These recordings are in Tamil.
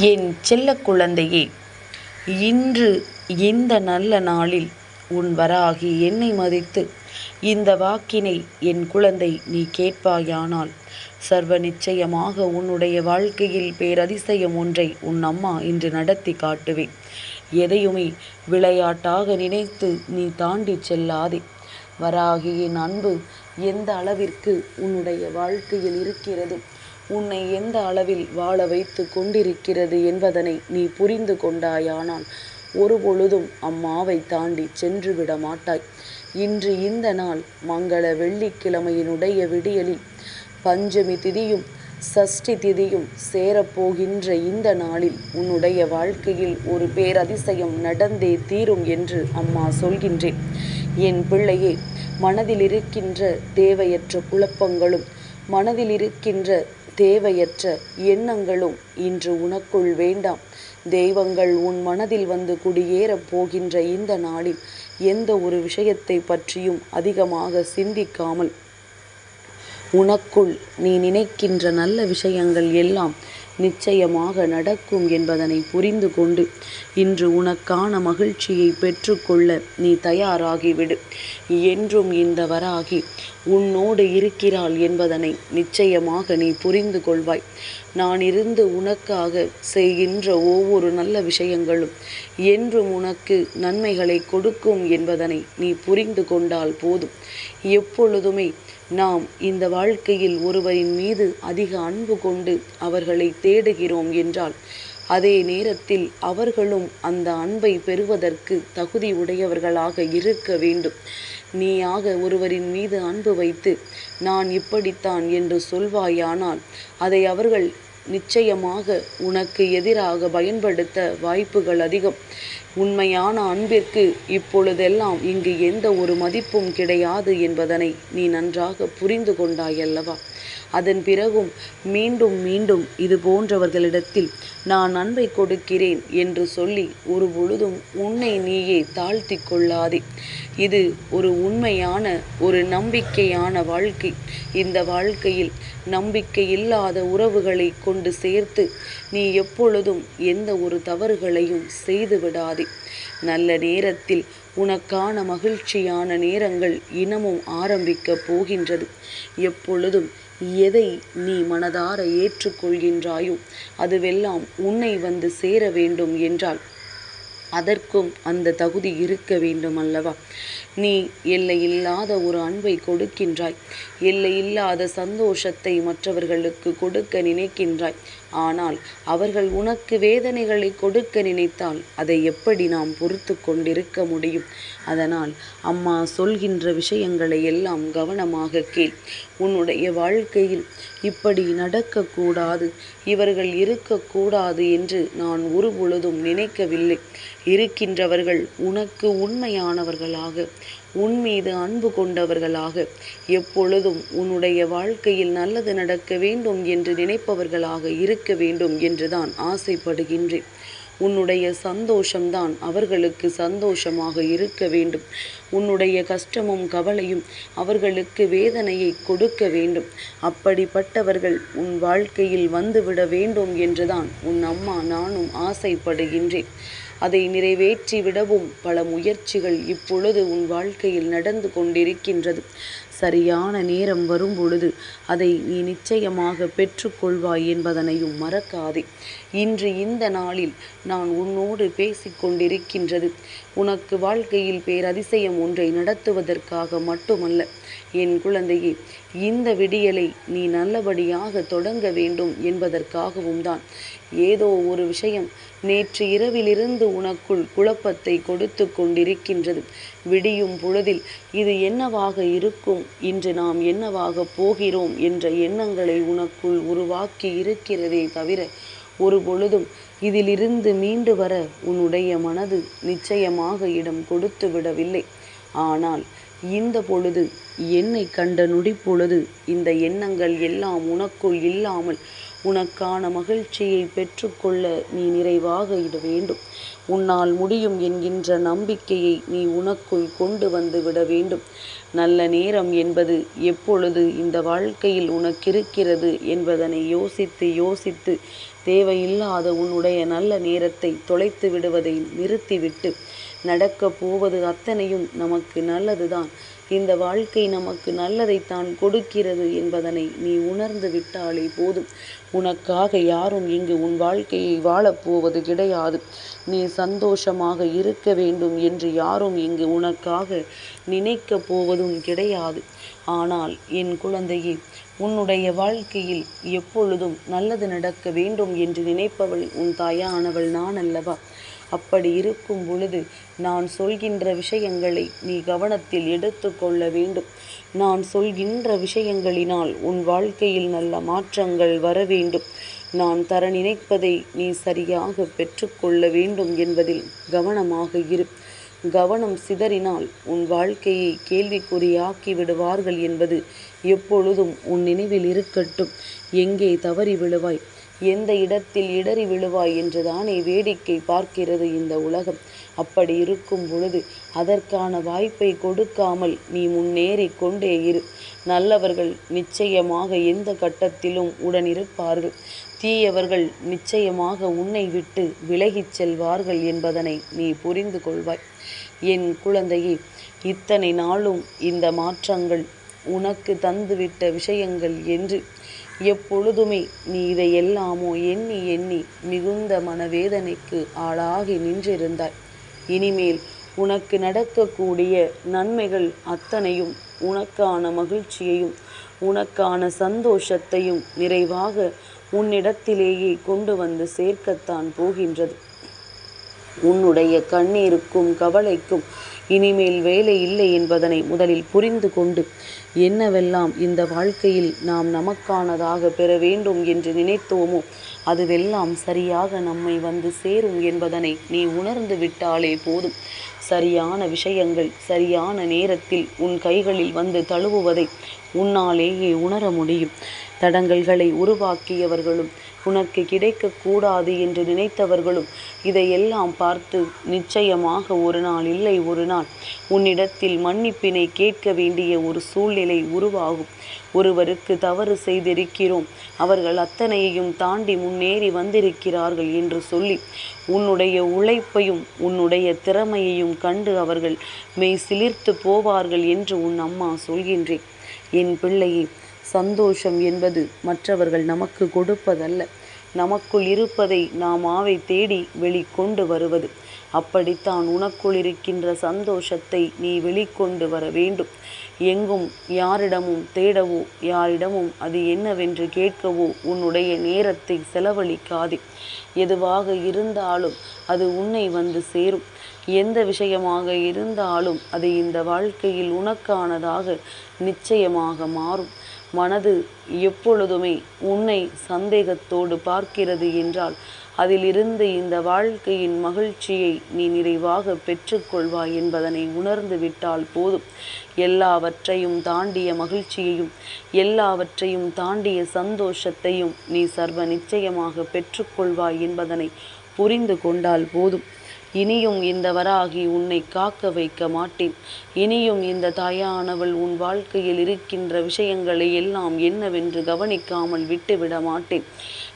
என் செல்ல குழந்தையே, இன்று இந்த நல்ல நாளில் உன் வராகி என்னை மதித்து இந்த வாக்கினை என் குழந்தை நீ கேட்பாயானால் சர்வ நிச்சயமாக உன்னுடைய வாழ்க்கையில் பேரதிசயம் ஒன்றை உன் அம்மா இன்று நடத்தி காட்டுவேன். எதையுமே விளையாட்டாக நினைத்து நீ தாண்டி செல்லாதே. வராகியின் அன்பு எந்த அளவிற்கு உன்னுடைய வாழ்க்கையில் இருக்கிறது, உன்னை எந்த அளவில் வாழ வைத்து கொண்டிருக்கிறது என்பதனை நீ புரிந்து கொண்டாயானால் ஒருபொழுதும் அம்மாவை தாண்டி சென்று விட மாட்டாய். இன்று இந்த நாள் மங்கள வெள்ளிக்கிழமையினுடைய விடியலில் பஞ்சமி திதியும் சஷ்டி திதியும் சேரப்போகின்ற இந்த நாளில் உன்னுடைய வாழ்க்கையில் ஒரு பேரதிசயம் நடந்தே தீரும் என்று அம்மா சொல்கின்றேன். என் பிள்ளையே, மனதில் இருக்கின்ற தேவையற்ற குழப்பங்களும் மனதில் இருக்கின்ற தேவையற்ற எண்ணங்களும் இன்று உனக்குள் வேண்டாம். தெய்வங்கள் உன் மனதில் வந்து குடியேறப் போகின்ற இந்த நாளில் எந்த ஒரு விஷயத்தை பற்றியும் அதிகமாக சிந்திக்காமல் உனக்குள் நீ நினைக்கின்ற நல்ல விஷயங்கள் எல்லாம் நிச்சயமாக நடக்கும் என்பதனை புரிந்து கொண்டு இன்று உனக்கான மகிழ்ச்சியை பெற்றுக்கொள்ள நீ தயாராகிவிடு. என்றும் இந்த வராகி உன்னோடு இருக்கிறாள் என்பதனை நிச்சயமாக நீ புரிந்து கொள்வாய். நான் இருந்து உனக்காக செய்கின்ற ஒவ்வொரு நல்ல விஷயங்களும் என்றும் உனக்கு நன்மைகளை கொடுக்கும் என்பதனை நீ புரிந்து கொண்டால் போதும். எப்பொழுதுமே நாம் இந்த வாழ்க்கையில் ஒருவரின் மீது அதிக அன்பு கொண்டு அவர்களை தேடுகிறோம் என்றால் அதே நேரத்தில் அவர்களும் அந்த அன்பை பெறுவதற்கு தகுதி உடையவர்களாக இருக்க வேண்டும். நீயாக ஒருவரின் மீது அன்பு வைத்து நான் இப்படித்தான் என்று சொல்வாயானால் அதை அவர்கள் நிச்சயமாக உனக்கு எதிராக பயன்படுத்த வாய்ப்புகள் அதிகம். உண்மையான அன்பிற்கு இப்பொழுதெல்லாம் இங்கு எந்த ஒரு மதிப்பும் கிடையாது என்பதனை நீ நன்றாக புரிந்து கொண்டாயல்லவா? அதன் பிறகும் மீண்டும் மீண்டும் இது போன்றவர்களிடத்தில் நான் அன்பை கொடுக்கிறேன் என்று சொல்லி ஒரு பொழுதும் உன்னை நீயே தாழ்த்தி கொள்ளாதே. இது ஒரு உண்மையான ஒரு நம்பிக்கையான வாழ்க்கை. இந்த வாழ்க்கையில் நம்பிக்கை இல்லாத உறவுகளை கொண்டு சேர்த்து நீ எப்பொழுதும் எந்த ஒரு தவறுகளையும் செய்து விடாதே. நல்ல நேரத்தில் உனக்கான மகிழ்ச்சியான நேரங்கள் இனமும் ஆரம்பிக்கப் போகின்றது. எப்பொழுதும் எதை நீ மனதார ஏற்றுக்கொள்கின்றாயோ அதுவெல்லாம் உன்னை வந்து சேர வேண்டும் என்றால் அதற்கும் அந்த தகுதி இருக்க வேண்டும் அல்லவா? நீ எல்லையில்லாத ஒரு அன்பை கொடுக்கின்றாய், எல்லையில்லாத சந்தோஷத்தை மற்றவர்களுக்கு கொடுக்க நினைக்கின்றாய். ஆனால் அவர்கள் உனக்கு வேதனைகளை கொடுக்க நினைத்தால் அதை எப்படி நாம் பொறுத்து கொண்டிருக்க முடியும்? அதனால் அம்மா சொல்கின்ற விஷயங்களை எல்லாம் கவனமாக கேள். உன்னுடைய வாழ்க்கையில் இப்படி நடக்கக்கூடாது, இவர்கள் இருக்கக்கூடாது என்று நான் ஒரு பொழுதும் நினைக்கவில்லை. இருக்கின்றவர்கள் உனக்கு உண்மையானவர்களாக, உன் மீது அன்பு கொண்டவர்களாக, எப்பொழுதும் உன்னுடைய வாழ்க்கையில் நல்லது நடக்க வேண்டும் என்று நினைப்பவர்களாக இருக்க வேண்டும் என்றுதான் ஆசைப்படுகின்றேன். உன்னுடைய சந்தோஷம்தான் அவர்களுக்கு சந்தோஷமாக இருக்க வேண்டும். உன்னுடைய கஷ்டமும் கவலையும் அவர்களுக்கு வேதனையை கொடுக்க வேண்டும். அப்படிப்பட்டவர்கள் உன் வாழ்க்கையில் வந்துவிட வேண்டும் என்றுதான் உன் அம்மா நானும் ஆசைப்படுகின்றேன். அதை நிறைவேற்றி விடவும் பல முயற்சிகள் இப்பொழுது உன் வாழ்க்கையில் நடந்து கொண்டிருக்கின்றது. சரியான நேரம் வரும் பொழுது அதை நீ நிச்சயமாக பெற்றுக்கொள்வாய் என்பதனையும் மறக்காதே. இன்று இந்த நாளில் நான் உன்னோடு பேசிக்கொண்டிருக்கின்றது உனக்கு வாழ்க்கையில் பேரதிசயம் ஒன்றை நடத்துவதற்காக மட்டுமல்ல. என் குழந்தையே, இந்த விடியலை நீ நல்லபடியாக தொடங்க வேண்டும் என்பதற்காகவும் தான். ஏதோ ஒரு விஷயம் நேற்று இரவிலிருந்து உனக்குள் குழப்பத்தை கொடுத்து கொண்டிருக்கின்றது. விடியும் பொழுதில் இது என்னவாக இருக்கும், இன்று நாம் என்னவாக போகிறோம் என்ற எண்ணங்களை உனக்குள் உருவாக்கி இருக்கிறதே தவிர ஒரு பொழுதும் இதிலிருந்து மீண்டு வர உன்னுடைய மனது நிச்சயமாக இடம் கொடுத்து விடவில்லை. ஆனால் இந்த பொழுது என்னை கண்ட நொடி பொழுது இந்த எண்ணங்கள் எல்லாம் உனக்குள் இல்லாமல் உனக்கான மகிழ்ச்சியை பெற்றுக்கொள்ள நீ நிறைவாக இட வேண்டும். உன்னால் முடியும் என்கின்ற நம்பிக்கையை நீ உனக்குள் கொண்டு வந்து விட வேண்டும். நல்ல நேரம் என்பது எப்பொழுது இந்த வாழ்க்கையில் உனக்கிருக்கிறது என்பதனை யோசித்து யோசித்து தேவையில்லாத உன்னுடைய நல்ல நேரத்தை தொலைத்து விடுவதை நிறுத்திவிட்டு, நடக்கப் போவது அத்தனையும் நமக்கு நல்லதுதான், இந்த வாழ்க்கை நமக்கு நல்லதைத்தான் கொடுக்கிறது என்பதனை நீ உணர்ந்து விட்டாலே போதும். உனக்காக யாரும் இங்கு உன் வாழ்க்கையை வாழப்போவது கிடையாது. நீ சந்தோஷமாக இருக்க வேண்டும் என்று யாரும் இங்கு உனக்காக நினைக்கப் போவதும் கிடையாது. ஆனால் என் குழந்தையே, உன்னுடைய வாழ்க்கையில் எப்பொழுதும் நல்லது நடக்க வேண்டும் என்று நினைப்பவள் உன் தாயானவள் நான் அல்லவா? அப்படி இருக்கும் பொழுது நான் சொல்கின்ற விஷயங்களை நீ கவனத்தில் எடுத்து கொள்ள வேண்டும். நான் சொல்கின்ற விஷயங்களினால் உன் வாழ்க்கையில் நல்ல மாற்றங்கள் வர வேண்டும். நான் தர நினைப்பதை நீ சரியாக பெற்றுக்கொள்ள வேண்டும் என்பதில் கவனமாக இரு. கவனம் சிதறினால் உன் வாழ்க்கையை கேள்விக்குறியாக்கி விடுவார்கள் என்பது எப்பொழுதும் உன் நினைவில் இருக்கட்டும். எங்கே தவறி விழுவாய், எந்த இடத்தில் இடறி விழுவாய் என்றுதானே வேடிக்கை பார்க்கிறது இந்த உலகம். அப்படி இருக்கும் பொழுது அதற்கான வாய்ப்பை கொடுக்காமல் நீ முன்னேறி கொண்டே இரு. நல்லவர்கள் நிச்சயமாக எந்த கட்டத்திலும் உடனிருப்பார்கள். தீயவர்கள் நிச்சயமாக உன்னை விட்டு விலகிச் செல்வார்கள் என்பதனை நீ புரிந்து கொள்வாய். என் குழந்தையே, இத்தனை நாளும் இந்த மாற்றங்கள் உனக்கு தந்துவிட்ட விஷயங்கள் என்று எப்பொழுதுமே நீ இதையெல்லாமோ எண்ணி எண்ணி மிகுந்த மனவேதனைக்கு ஆளாகி நின்றிருந்தாய். இனிமேல் உனக்கு நடக்கக்கூடிய நன்மைகள் அத்தனையும் உனக்கான மகிழ்ச்சியையும் உனக்கான சந்தோஷத்தையும் நிறைவாக உன்னிடத்திலேயே கொண்டு வந்து சேர்க்கத்தான் போகின்றது. உன்னுடைய கண்ணீருக்கும் கவலைக்கும் இனிமேல் வேலை இல்லை என்பதனை முதலில் புரிந்து கொண்டு, என்னவெல்லாம் இந்த வாழ்க்கையில் நாம் நமக்கானதாக பெற வேண்டும் என்று நினைத்தோமோ அதுவெல்லாம் சரியாக நம்மை வந்து சேரும் என்பதனை நீ உணர்ந்து விட்டாலே போதும். சரியான விஷயங்கள் சரியான நேரத்தில் உன் கைகளில் வந்து தழுவுவதை உன்னாலேயே உணர முடியும். தடங்கல்களை உருவாக்கியவர்களும் உனக்கு கிடைக்கக்கூடாது என்று நினைத்தவர்களும் இதையெல்லாம் பார்த்து நிச்சயமாக ஒரு நாள் இல்லை ஒரு நாள் உன்னிடத்தில் மன்னிப்பினை கேட்க வேண்டிய ஒரு சூழ்நிலை உருவாகும். ஒருவருக்கு தவறு செய்திருக்கிறோம், அவர்கள் அத்தனையையும் தாண்டி முன்னேறி வந்திருக்கிறார்கள் என்று சொல்லி உன்னுடைய உழைப்பையும் உன்னுடைய திறமையையும் கண்டு அவர்கள் மெய் சிலிர்த்து போவார்கள் என்று உன் அம்மா சொல்கின்றேன். என் பிள்ளையே, சந்தோஷம் என்பது மற்றவர்கள் நமக்கு கொடுப்பதல்ல, நமக்குள் இருப்பதை நாம் ஆவை தேடி வெளிக்கொண்டு வருவது. அப்படித்தான் உனக்குள் இருக்கின்ற சந்தோஷத்தை நீ வெளிக்கொண்டு வர வேண்டும். எங்கும் யாரிடமும் தேடவோ யாரிடமும் அது என்னவென்று கேட்கவோ உன்னுடைய நேரத்தை செலவழிக்காதே. எதுவாக இருந்தாலும் அது உன்னை வந்து சேரும். எந்த விஷயமாக இருந்தாலும் அது இந்த வாழ்க்கையில் உனக்கானதாக நிச்சயமாக மாறும். மனது எப்பொழுதுமே உன்னை சந்தேகத்தோடு பார்க்கிறது என்றால் அதிலிருந்து இந்த வாழ்க்கையின் மகிழ்ச்சியை நீ நிறைவாக பெற்றுக்கொள்வாய் என்பதனை உணர்ந்து விட்டால் போதும். எல்லாவற்றையும் தாண்டிய மகிழ்ச்சியையும் எல்லாவற்றையும் தாண்டிய சந்தோஷத்தையும் நீ சர்வ நிச்சயமாக பெற்றுக்கொள்வாய் என்பதனை புரிந்து கொண்டால் போதும். இனியும் இந்த வராகி உன்னை காக்க வைக்க மாட்டேன். இனியும் இந்த தாயானவள் உன் வாழ்க்கையில் இருக்கின்ற விஷயங்களை எல்லாம் என்னவென்று கவனிக்காமல் விட்டுவிட மாட்டேன்.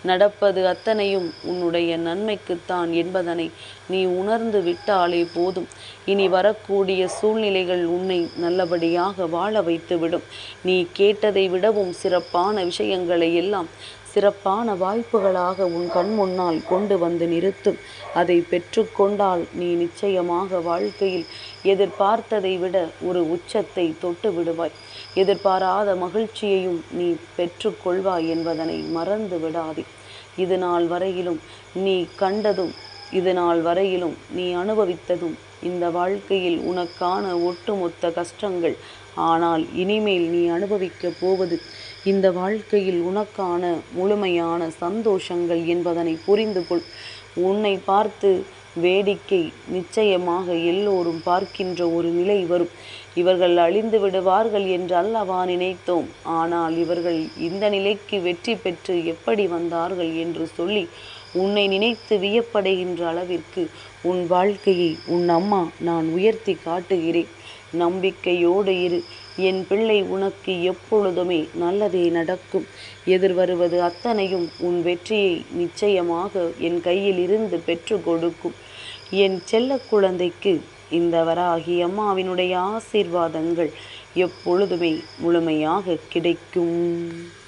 நடப்பது அத்தனையும் உன்னுடைய நன்மைக்குத்தான் என்பதனை நீ உணர்ந்து விட்டாலே போதும். இனி வரக்கூடிய சூழ்நிலைகள் உன்னை நல்லபடியாக வாழ வைத்துவிடும். நீ கேட்டதை விடவும் சிறப்பான விஷயங்களை எல்லாம் சிறப்பான வாய்ப்புகளாக உன் கண் முன்னால் கொண்டு வந்து நிறுத்தும். அதை பெற்றுக்கொண்டால் நீ நிச்சயமாக வாழ்க்கையில் எதிர்பார்த்ததை விட ஒரு உச்சத்தை தொட்டு விடுவாய். எதிர்பாராத மகிழ்ச்சியையும் நீ பெற்றுக்கொள்வாய் என்பதனை மறந்து விடாதே. இது நாள் வரையிலும் நீ கண்டதும் இது நாள் வரையிலும் நீ அனுபவித்ததும் இந்த வாழ்க்கையில் உனக்கான ஒட்டுமொத்த கஷ்டங்கள். ஆனால் இனிமேல் நீ அனுபவிக்கப் போவது இந்த வாழ்க்கையில் உனக்கான முழுமையான சந்தோஷங்கள் என்பதனை புரிந்து கொள். உன்னை பார்த்து வேடிக்கை நிச்சயமாக எல்லோரும் பார்க்கின்ற ஒரு நிலை வரும். இவர்கள் அழிந்து விடுவார்கள் என்று அல்லவா நினைத்தோம். ஆனால் இவர்கள் இந்த நிலைக்கு வெற்றி பெற்று எப்படி வந்தார்கள் என்று சொல்லி உன்னை நினைத்து வியப்படைகின்ற அளவிற்கு உன் வாழ்க்கையை உன் அம்மா நான் உயர்த்தி காட்டுகிறேன். நம்பிக்கையோடு இரு. என் பிள்ளை, உனக்கு எப்பொழுதுமே நல்லதே நடக்கும். எதிர்வருவது அத்தனையும் உன் வெற்றியை நிச்சயமாக என் கையில் இருந்து பெற்று கொடுக்கும். என் செல்ல குழந்தைக்கு இந்த வராகி அம்மாவினுடைய ஆசீர்வாதங்கள் எப்பொழுதுமே முழுமையாக கிடைக்கும்.